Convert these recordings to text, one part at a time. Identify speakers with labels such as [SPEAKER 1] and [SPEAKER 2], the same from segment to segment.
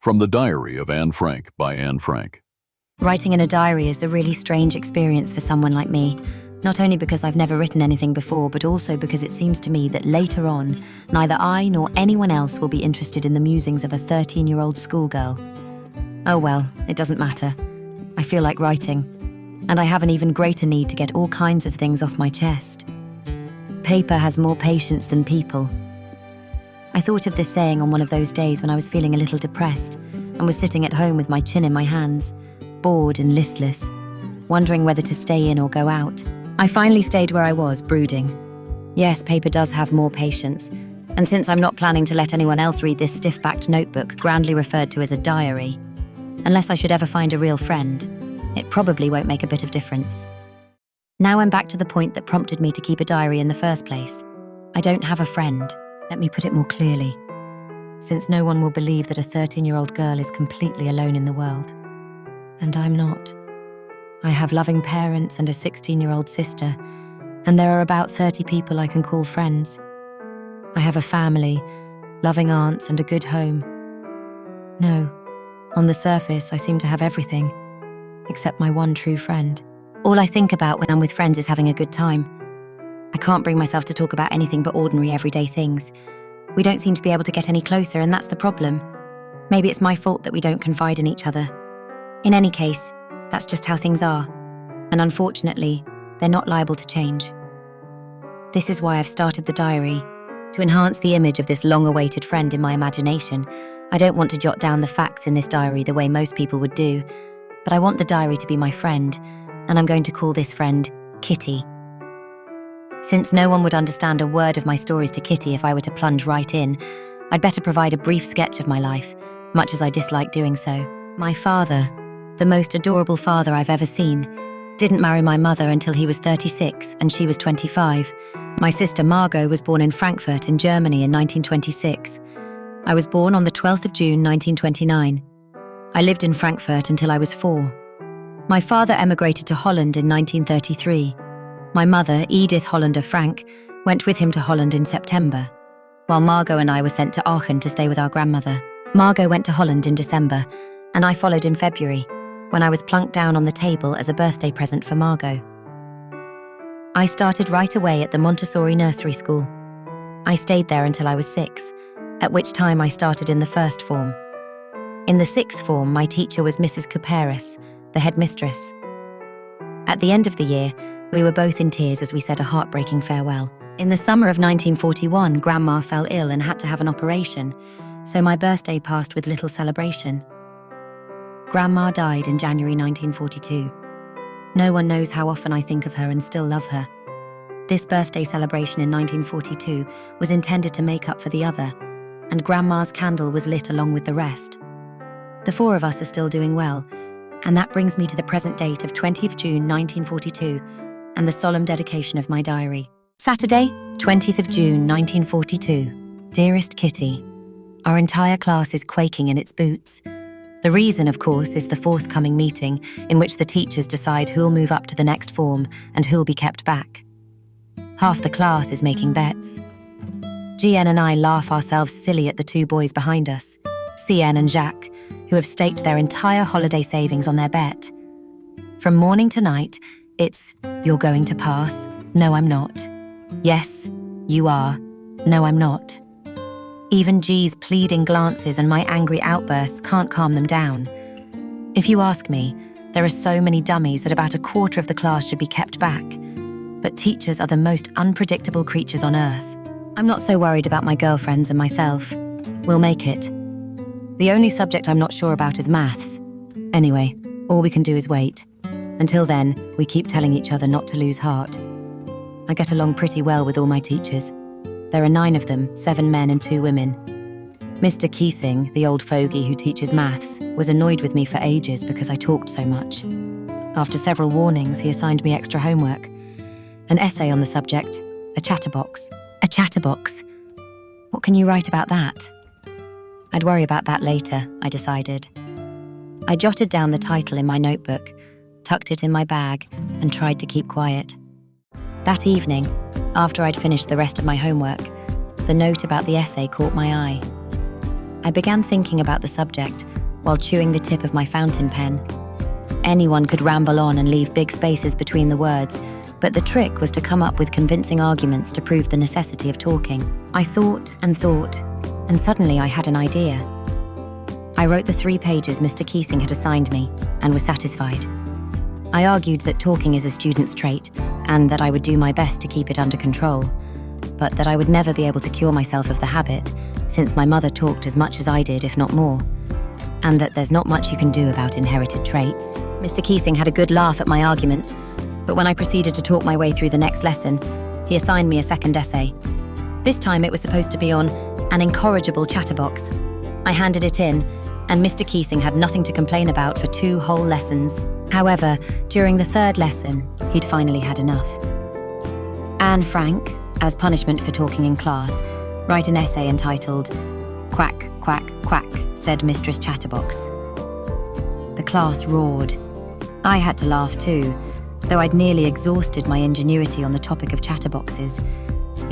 [SPEAKER 1] From the Diary of Anne Frank by Anne Frank.
[SPEAKER 2] Writing in a diary is a really strange experience for someone like me, not only because I've never written anything before, but also because it seems to me that later on, neither I nor anyone else will be interested in the musings of a 13-year-old schoolgirl. Oh well, it doesn't matter. I feel like writing, and I have an even greater need to get all kinds of things off my chest. Paper has more patience than people. I thought of this saying on one of those days when I was feeling a little depressed and was sitting at home with my chin in my hands, bored and listless, wondering whether to stay in or go out. I finally stayed where I was, brooding. Yes, paper does have more patience, and since I'm not planning to let anyone else read this stiff-backed notebook grandly referred to as a diary, unless I should ever find a real friend, it probably won't make a bit of difference. Now I'm back to the point that prompted me to keep a diary in the first place. I don't have a friend. Let me put it more clearly, since no one will believe that a 13-year-old girl is completely alone in the world. And I'm not. I have loving parents and a 16-year-old sister, and there are about 30 people I can call friends. I have a family, loving aunts, and a good home. No, on the surface I seem to have everything, except my one true friend. All I think about when I'm with friends is having a good time. I can't bring myself to talk about anything but ordinary everyday things. We don't seem to be able to get any closer, and that's the problem. Maybe it's my fault that we don't confide in each other. In any case, that's just how things are, and unfortunately, they're not liable to change. This is why I've started the diary, to enhance the image of this long-awaited friend in my imagination. I don't want to jot down the facts in this diary the way most people would do, but I want the diary to be my friend, and I'm going to call this friend Kitty. Since no one would understand a word of my stories to Kitty if I were to plunge right in, I'd better provide a brief sketch of my life, much as I dislike doing so. My father, the most adorable father I've ever seen, didn't marry my mother until he was 36 and she was 25. My sister Margot was born in Frankfurt in Germany in 1926. I was born on the 12th of June 1929. I lived in Frankfurt until I was 4. My father emigrated to Holland in 1933. My mother, Edith Hollander Frank, went with him to Holland in September, while Margot and I were sent to Aachen to stay with our grandmother. Margot went to Holland in December, and I followed in February, when I was plunked down on the table as a birthday present for Margot. I started right away at the Montessori nursery school. I stayed there until I was 6, at which time I started in the first form. In the 6th form, my teacher was Mrs. Couperus, the headmistress. At the end of the year, we were both in tears as we said a heartbreaking farewell. In the summer of 1941, Grandma fell ill and had to have an operation, so my birthday passed with little celebration. Grandma died in January 1942. No one knows how often I think of her and still love her. This birthday celebration in 1942 was intended to make up for the other, and Grandma's candle was lit along with the rest. The 4 of us are still doing well, and that brings me to the present date of 20th June 1942 and the solemn dedication of my diary. Saturday, 20th of June 1942. Dearest Kitty, our entire class is quaking in its boots. The reason, of course, is the forthcoming meeting in which the teachers decide who'll move up to the next form and who'll be kept back. Half the class is making bets. GN and I laugh ourselves silly at the 2 boys behind us, CN and Jacques, who have staked their entire holiday savings on their bet. From morning to night, it's, "You're going to pass. No, I'm not. Yes, you are. No, I'm not." Even G's pleading glances and my angry outbursts can't calm them down. If you ask me, there are so many dummies that about a quarter of the class should be kept back. But teachers are the most unpredictable creatures on earth. I'm not so worried about my girlfriends and myself. We'll make it. The only subject I'm not sure about is maths. Anyway, all we can do is wait. Until then, we keep telling each other not to lose heart. I get along pretty well with all my teachers. There are 9 of them, 7 men and 2 women. Mr. Keesing, the old fogey who teaches maths, was annoyed with me for ages because I talked so much. After several warnings, he assigned me extra homework. An essay on the subject, a chatterbox. A chatterbox? What can you write about that? I'd worry about that later, I decided. I jotted down the title in my notebook, tucked it in my bag, and tried to keep quiet. That evening, after I'd finished the rest of my homework, the note about the essay caught my eye. I began thinking about the subject while chewing the tip of my fountain pen. Anyone could ramble on and leave big spaces between the words, but the trick was to come up with convincing arguments to prove the necessity of talking. I thought, and suddenly I had an idea. I wrote the 3 pages Mr. Keesing had assigned me and was satisfied. I argued that talking is a student's trait and that I would do my best to keep it under control, but that I would never be able to cure myself of the habit, since my mother talked as much as I did, if not more, and that there's not much you can do about inherited traits. Mr. Keesing had a good laugh at my arguments, but when I proceeded to talk my way through the next lesson, he assigned me a second essay. This time it was supposed to be on an incorrigible chatterbox. I handed it in, and Mr. Keesing had nothing to complain about for 2 whole lessons. However, during the 3rd lesson, he'd finally had enough. Anne Frank, as punishment for talking in class, write an essay entitled "Quack, Quack, Quack," said Mistress Chatterbox. The class roared. I had to laugh too, though I'd nearly exhausted my ingenuity on the topic of chatterboxes.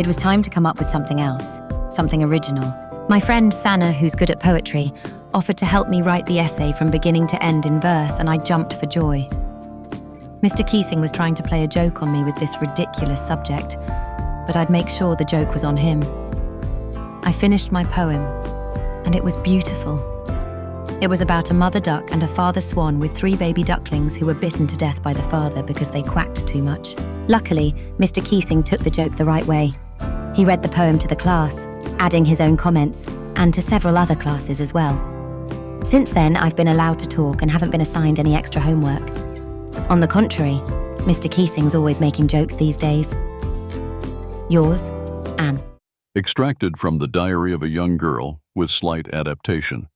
[SPEAKER 2] It was time to come up with something else, something original. My friend Sana, who's good at poetry, offered to help me write the essay from beginning to end in verse, and I jumped for joy. Mr. Keesing was trying to play a joke on me with this ridiculous subject, but I'd make sure the joke was on him. I finished my poem, and it was beautiful. It was about a mother duck and a father swan with 3 baby ducklings who were bitten to death by the father because they quacked too much. Luckily, Mr. Keesing took the joke the right way. He read the poem to the class, adding his own comments, and to several other classes as well. Since then, I've been allowed to talk and haven't been assigned any extra homework. On the contrary, Mr. Keesing's always making jokes these days. Yours, Anne.
[SPEAKER 1] Extracted from The Diary of a Young Girl with slight adaptation.